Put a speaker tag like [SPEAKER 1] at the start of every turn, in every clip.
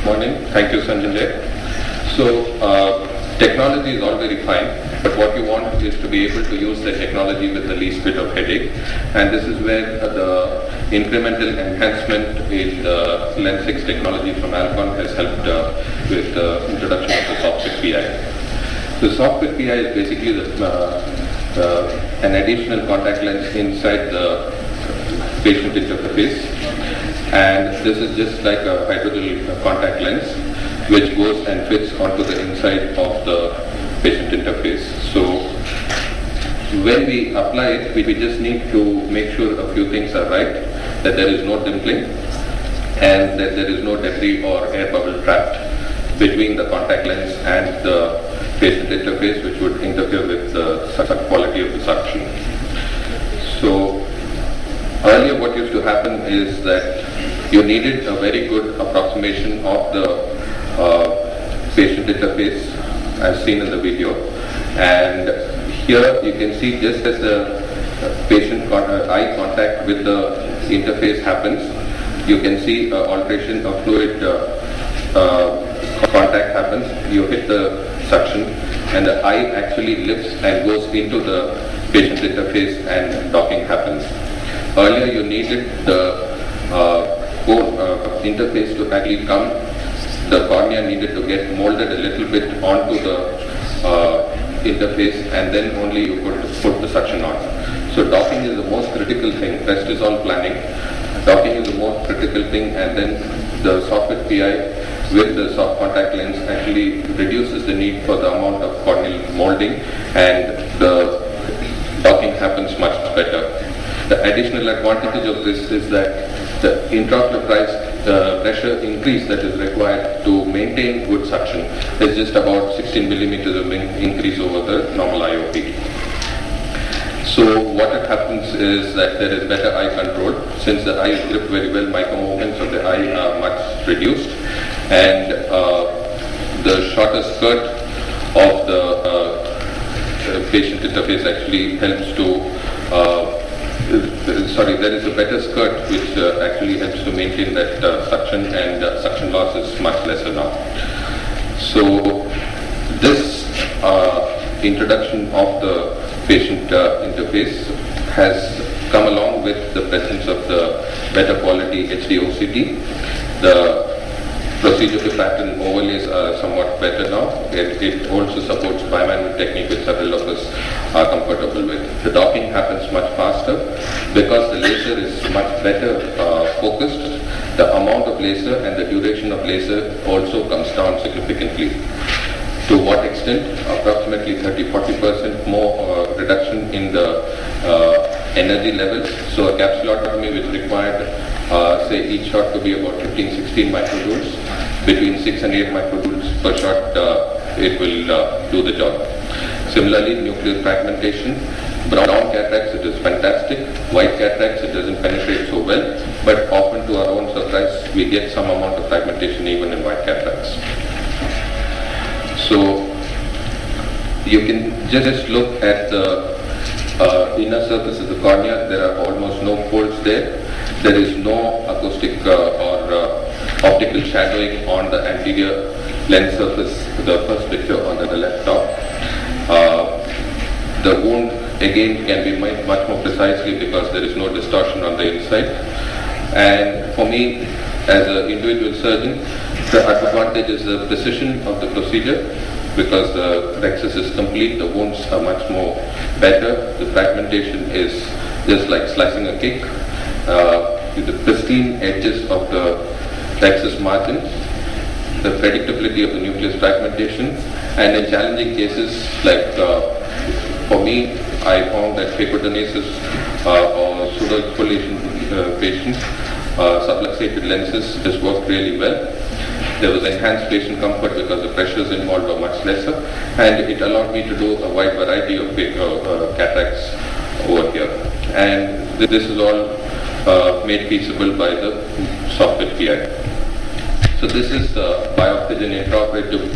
[SPEAKER 1] morning. Thank you, Sanjay. So, technology is all very fine, but what you want is to be able to use the technology with the least bit of headache. And this is where the incremental enhancement in the Lens 6 technology from Alcon has helped with the introduction of the software PI. The software PI is basically an additional contact lens inside the patient interface. And this is just like a hydrogel contact lens which goes and fits onto the inside of the patient interface. So when we apply it, we just need to make sure a few things are right, that there is no dimpling and that there is no debris or air bubble trapped between the contact lens and the patient interface, which would interfere with the quality of the suction. So earlier what used to happen is that you needed a very good approximation of the patient interface as seen in the video, and here you can see just as the patient eye contact with the interface happens, you can see alteration of fluid contact happens. You hit the suction and the eye actually lifts and goes into the patient interface and docking happens. Earlier you needed the interface to actually come, the cornea needed to get molded a little bit onto the interface, and then only you could put the suction on. So docking is the most critical thing. Rest is all planning. Docking is the most critical thing, and then the software PI with the soft contact lens actually reduces the need for the amount of corneal molding, and the docking happens much better. The additional advantage of this is that the intraocular pressure increase that is required to maintain good suction is just about 16 millimeters of increase over the normal IOP. So what happens is that there is better eye control. Since the eye is gripped very well, micro movements of the eye are much reduced, and the shorter skirt of the patient interface actually helps to there is a better skirt which actually helps to maintain that suction, and suction loss is much lesser now. So this introduction of the patient interface has come along with the presence of the better quality HD OCT. The procedure pattern overlays are somewhat better now. It also supports bimanual technique, which several of us are comfortable with. The docking happens much faster because the laser is much better focused. The amount of laser and the duration of laser also comes down significantly. To what extent? Approximately 30-40% more reduction in the energy levels. So a capsulotomy which required say each shot to be about 15-16 microjoules, between 6 and 8 microjoules per shot, it will do the job. Similarly, nuclear fragmentation, brown cataracts, it is fantastic. White cataracts, it doesn't penetrate so well, but often to our own surprise, we get some amount of fragmentation even in white cataracts. So you can just look at the inner surface of the cornea. There are almost no folds there. There is no acoustic or optical shadowing on the anterior lens surface, the first picture on the left top. The wound again can be made much more precisely because there is no distortion on the inside. And for me, as an individual surgeon, the advantage is the precision of the procedure, because the rexus is complete, the wounds are much more better. The fragmentation is just like slicing a cake. The pristine edges of the rexus margin, the predictability of the nucleus fragmentation, and in challenging cases like for me, I found that phacodonasis or pseudoexfoliation patients, subluxated lenses just worked really well. There was enhanced patient comfort because the pressures involved were much lesser, and it allowed me to do a wide variety of cataracts over here. And this is all made feasible by the software PI. So this is biopthigen intraoperative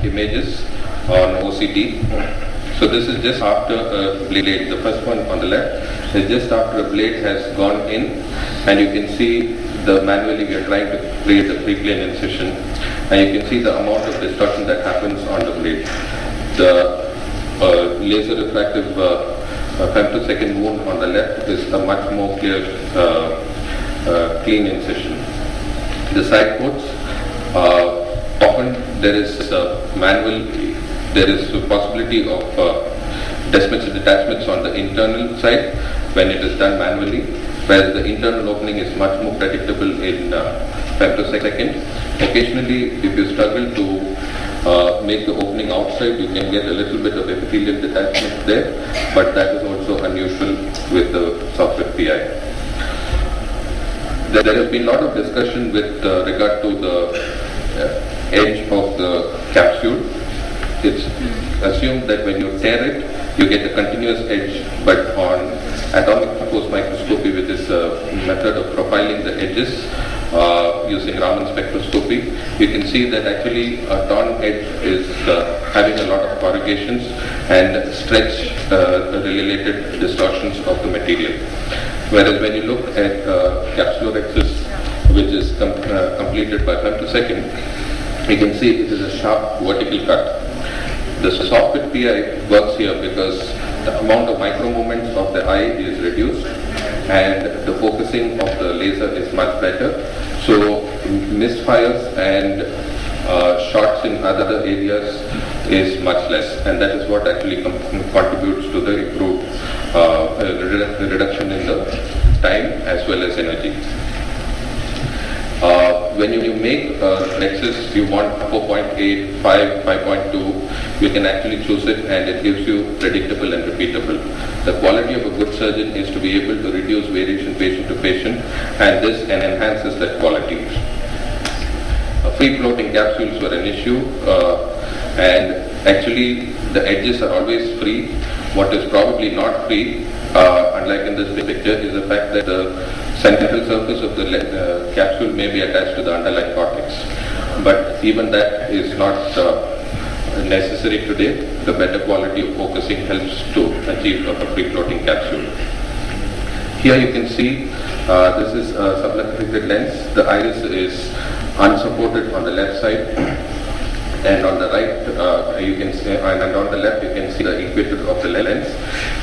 [SPEAKER 1] images on OCT. So this is just after a blade. The first one on the left is just after a blade has gone in, and you can see manually we are trying to create a pre-plane incision, and you can see the amount of distortion that happens on the blade. The laser refractive femtosecond wound on the left is a much more clear, clean incision. The side ports, often there is there is a possibility of detachments on the internal side when it is done manually, whereas the internal opening is much more predictable in femtosecond. Occasionally, if you struggle to make the opening outside, you can get a little bit of epithelial detachment there, but that is also unusual with the software PI. There has been a lot of discussion with regard to the edge of the capsule. It's assumed that when you tear it, you get a continuous edge, but on atomic force microscopy, which is a method of profiling the edges using Raman spectroscopy, you can see that actually a torn edge is having a lot of corrugations and stretch related distortions of the material. Whereas when you look at capsulorhexis, which is completed by femtosecond, you can see it is a sharp vertical cut. The software PI works here because the amount of micro movements of the eye is reduced and the focusing of the laser is much better. So misfires and shots in other areas is much less, and that is what actually contributes to the improved reduction in the time as well as energy. When you make Nexus, you want 4.8, 5, 5.2, you can actually choose it and it gives you predictable and repeatable. The quality of a good surgeon is to be able to reduce variation patient to patient, and this enhances that quality. Free floating capsules were an issue, and actually the edges are always free. What is probably not free, unlike in this picture, is the fact that the central surface of the capsule may be attached to the underlying cortex. But even that is not necessary today. The better quality of focusing helps to achieve a free floating capsule. Here you can see this is a sublacerated lens. The iris is unsupported on the left side, and on the right you can see, and on the left you can see the equator of the lens.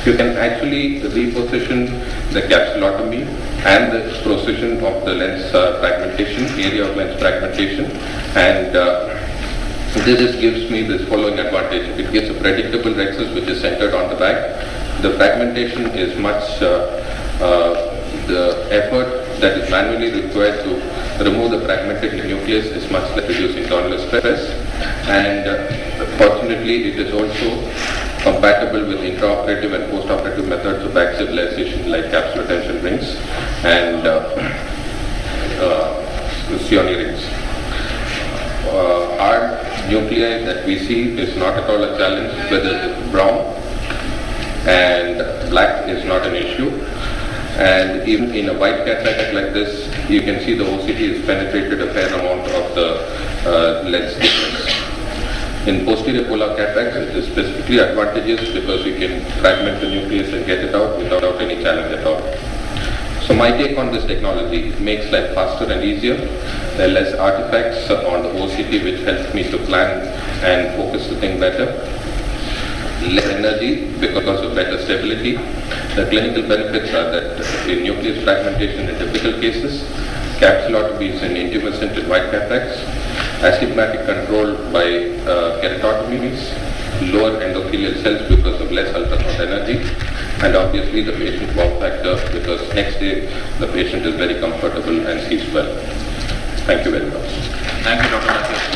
[SPEAKER 1] You can actually reposition the capsulotomy and the precision of the lens fragmentation, area of lens fragmentation, and this gives me this following advantage. It gives a predictable rhexis which is centered on the back. The fragmentation is much, the effort that is manually required to remove the fragmented nucleus is much less, reducing donor stress, and fortunately it is also compatible with intraoperative and postoperative methods of back stabilization like capsular tension rings and Sioni rings. Hard nuclei that we see is not at all a challenge, whether it is brown and black is not an issue. And even in a white cataract like this, you can see the OCT has penetrated a fair amount of the lens thickness. In posterior polar cataracts, it is specifically advantageous because you can fragment the nucleus and get it out without any challenge at all. So my take on this technology, it makes life faster and easier. There are less artifacts on the OCT which helps me to plan and focus the thing better. Less energy because of better stability. The clinical benefits are that in nucleus fragmentation in difficult cases, capsulotomies in intumescent and white cataracts, astigmatic control by keratotomies, lower endothelial cells because of less ultrasound energy, and obviously the patient wow factor because next day the patient is very comfortable and sees well. Thank you very much.
[SPEAKER 2] Thank you, Dr. Mathew.